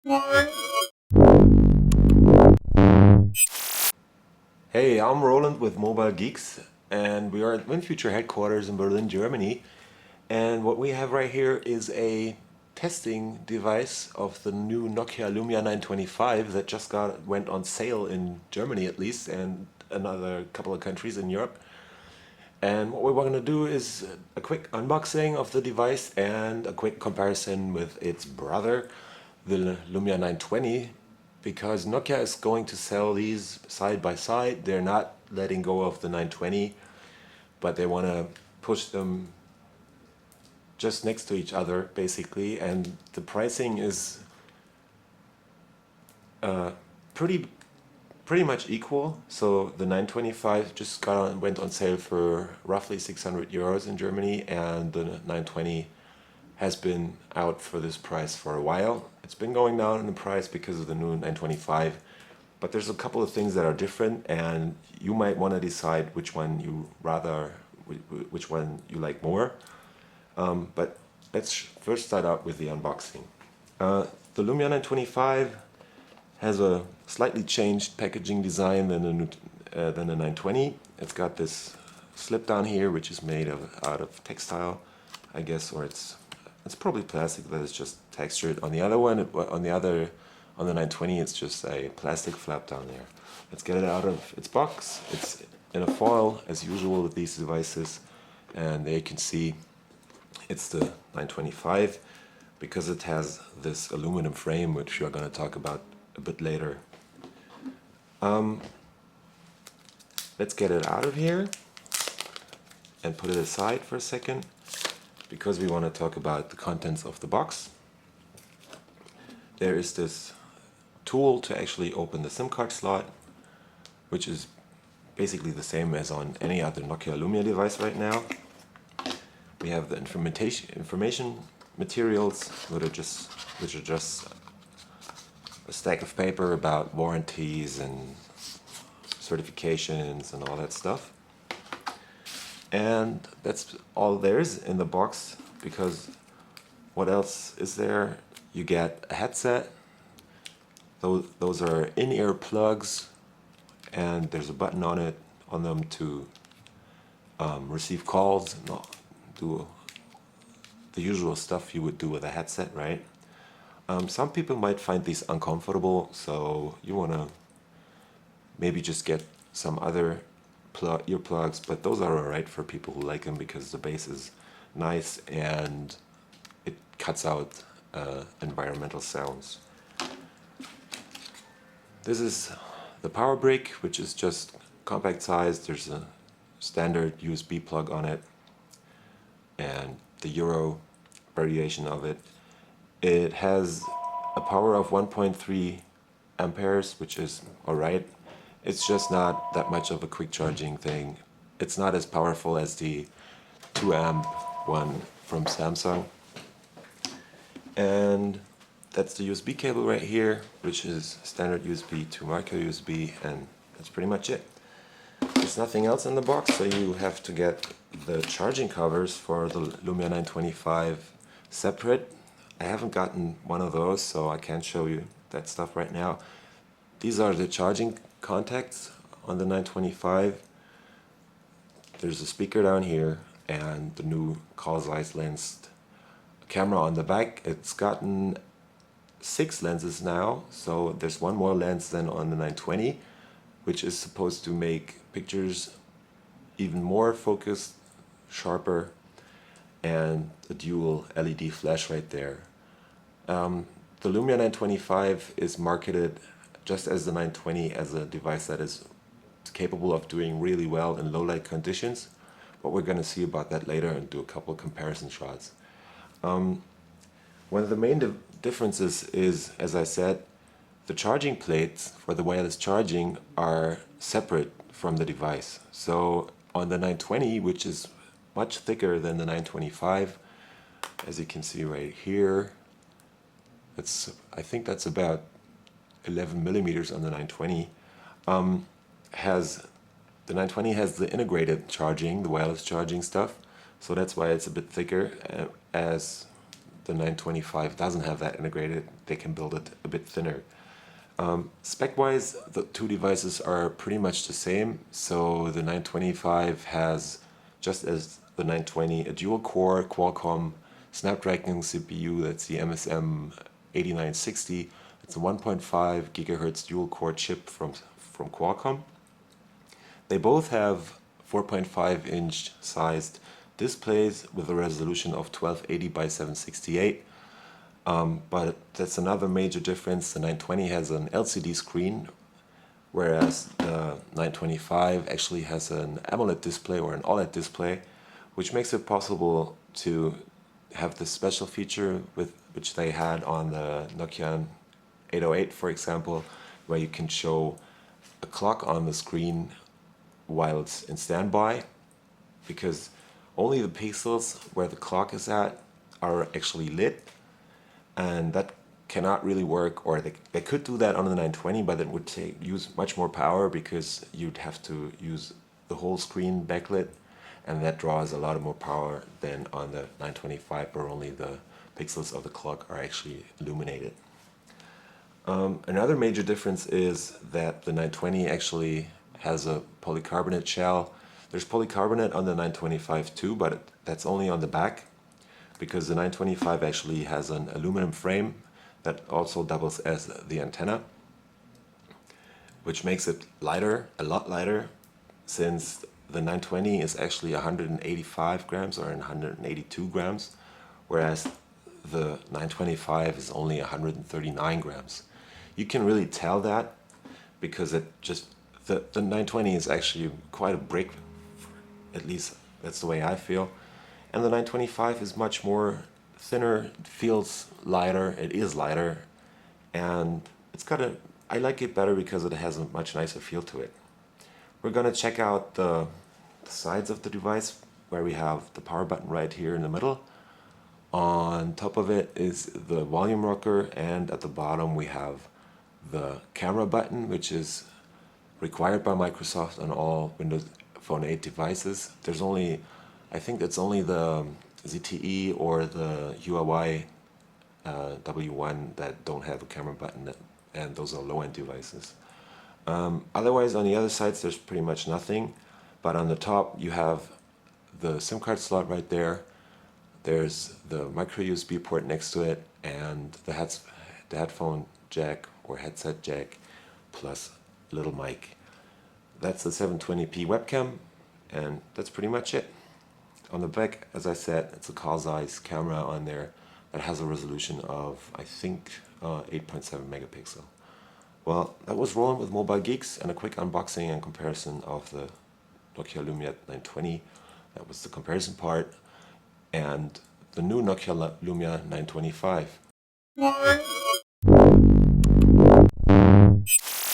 Hey, I'm Roland with Mobile Geeks, and we are at WinFuture headquarters in Berlin, Germany. And what we have right here is a testing device of the new Nokia Lumia 925 that just went on sale in Germany at least, and another couple of countries in Europe. And what we're going to do is a quick unboxing of the device and a quick comparison with its brother, the Lumia 920, because Nokia is going to sell these side by side. They're not letting go of the 920, but they want to push them just next to each other, basically. And the pricing is pretty pretty much equal. So the 925 just went on sale for roughly 600 euros in Germany, and the 920 has been out for this price for a while. It's been going down in the price because of the new 925, but there's a couple of things that are different, and you might want to decide which one you like more. But let's first start out with the unboxing. The Lumia 925 has a slightly changed packaging design than the 920. It's got this slip down here, which is made out of textile, I guess, or it's probably plastic that is just textured. On the other one, on the 920, it's just a plastic flap down there. Let's get it out of its box. It's in a foil, as usual with these devices, and there you can see it's the 925 because it has this aluminum frame, which we're going to talk about a bit later. Let's get it out of here and put it aside for a second because we want to talk about the contents of the box. There is this tool to actually open the SIM card slot, which is basically the same as on any other Nokia Lumia device right now. We have the information materials, which are just a stack of paper about warranties and certifications and all that stuff. And that's all there is in the box, because what else is there? You get a headset. Those are in-ear plugs, and there's a button on them to receive calls and do the usual stuff you would do with a headset, right? Some people might find these uncomfortable, so you want to maybe just get some other earplugs, but those are alright for people who like them because the bass is nice and it cuts out environmental sounds. This is the power brick, which is just compact size. There's a standard USB plug on it and the Euro variation of it. It has a power of 1.3 amperes, which is alright. It's just not that much of a quick charging thing. It's not as powerful as the 2 amp one from Samsung. And that's the USB cable right here, which is standard USB to micro USB, and that's pretty much it. There's nothing else in the box, so you have to get the charging covers for the Lumia 925 separate. I haven't gotten one of those, so I can't show you that stuff right now. These are the charging contacts on the 925. There's a speaker down here and the new call size lensed camera on the back. It's gotten 6 lenses now, so there's one more lens than on the 920, which is supposed to make pictures even more focused, sharper, and a dual LED flash right there. The Lumia 925 is marketed just as the 920 as a device that is capable of doing really well in low light conditions, but we're going to see about that later and do a couple of comparison shots. One of the main differences is, as I said, the charging plates for the wireless charging are separate from the device. So on the 920, which is much thicker than the 925, as you can see right here, I think that's about 11 millimeters on the 920. The 920 has the integrated charging, the wireless charging stuff, so that's why it's a bit thicker, as the 925 doesn't have that integrated. They can build it a bit thinner. Spec-wise, the two devices are pretty much the same. So the 925 has, just as the 920, a dual-core Qualcomm Snapdragon CPU. That's the MSM 8960. It's a 1.5 gigahertz dual-core chip from Qualcomm. They both have 4.5-inch sized displays with a resolution of 1280 by 768. But that's another major difference. The 920 has an LCD screen, whereas the 925 actually has an AMOLED display or an OLED display, which makes it possible to have this special feature which they had on the Nokia 808, for example, where you can show a clock on the screen while it's in standby, because only the pixels where the clock is at are actually lit. And that cannot really work, or they could do that on the 920, but it would use much more power because you'd have to use the whole screen backlit, and that draws a lot more power than on the 925, where only the pixels of the clock are actually illuminated. Another major difference is that the 920 actually has a polycarbonate shell. There's polycarbonate on the 925 too, but that's only on the back, because the 925 actually has an aluminum frame that also doubles as the antenna, which makes it lighter, a lot lighter, since the 920 is actually 185 grams or 182 grams, whereas the 925 is only 139 grams. You can really tell that because the 920 is actually quite a brick, at least that's the way I feel. And the 925 is much more thinner, it feels lighter, it is lighter, and I like it better because it has a much nicer feel to it. We're gonna check out the sides of the device, where we have the power button right here in the middle. On top of it is the volume rocker, and at the bottom we have the camera button, which is required by Microsoft on all Windows Phone 8 devices. I think it's only the ZTE or the Huawei W1 that don't have a camera button, and those are low-end devices. Otherwise, on the other sides, there's pretty much nothing. But on the top, you have the SIM card slot right there. There's the micro USB port next to it, and the headphone jack or headset jack, plus a little mic. That's the 720p webcam, and that's pretty much it. On the back, as I said, it's a Carl-Zeiss camera on there that has a resolution of, I think, 8.7 megapixel. Well, that was Rolling with Mobile Geeks, and a quick unboxing and comparison of the Nokia Lumia 920. That was the comparison part, and the new Nokia Lumia 925.